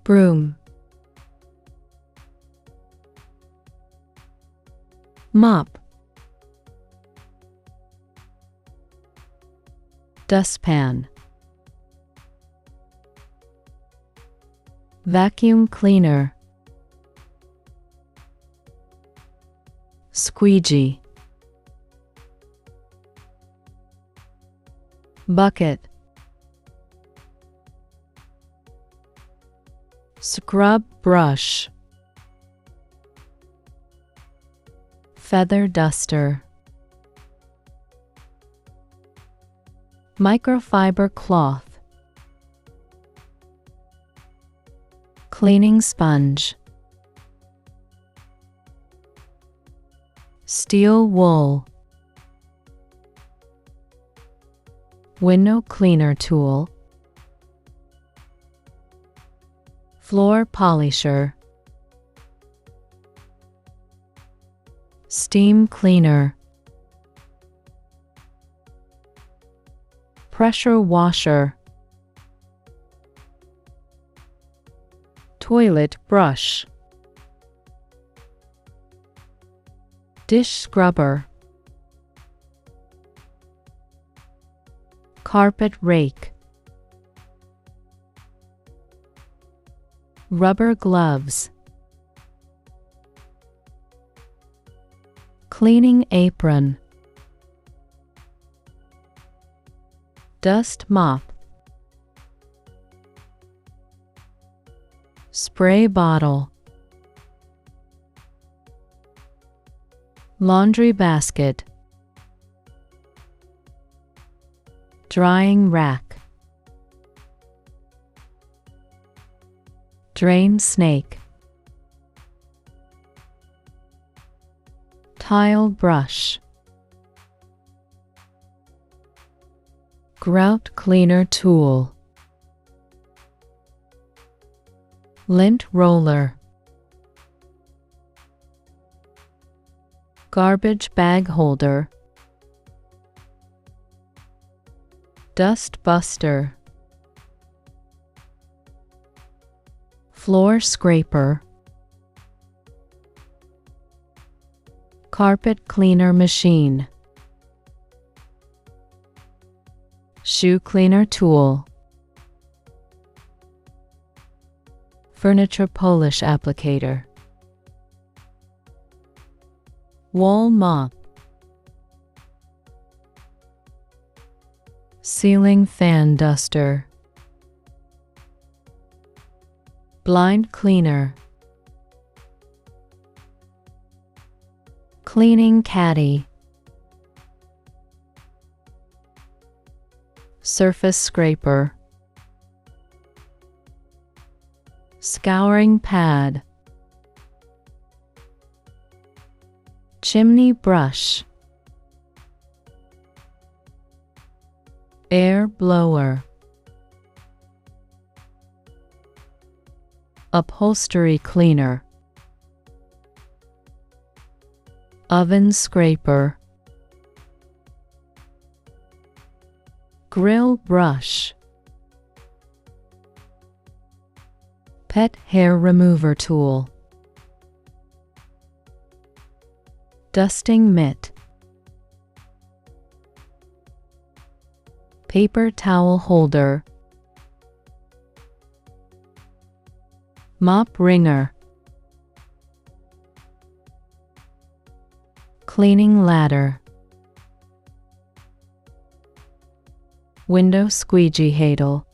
broom, mop, dustpan, vacuum cleaner, squeegee, bucket, scrub brush, feather duster, microfiber cloth, cleaning sponge, steel wool, window cleaner tool, floor polisher, steam cleaner, pressure washer, toilet brush, dish scrubber, carpet rake, rubber gloves, cleaning apron, dust mop, spray bottle, laundry basket, drying rack, drain snake, tile brush, grout cleaner tool, lint roller, garbage bag holder, dust buster, floor scraper, carpet cleaner machine, shoe cleaner tool, furniture polish applicator, wall mop, ceiling fan duster, blind cleaner, cleaning caddy, surface scraper, scouring pad, chimney brush, air blower, upholstery cleaner, oven scraper, grill brush, pet hair remover tool, dusting mitt, paper towel holder, mop wringer, cleaning ladder, window squeegee handle,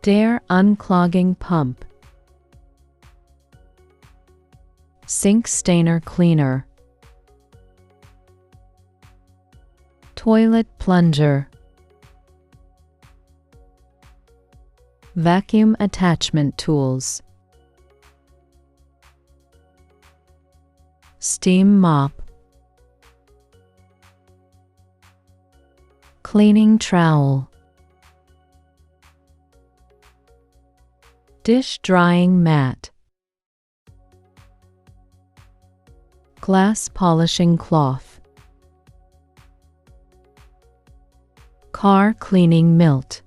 Dare unclogging pump, sink stainer cleaner, toilet plunger, vacuum attachment tools, steam mop, cleaning trowel, dish drying mat, glass polishing cloth, car cleaning milt,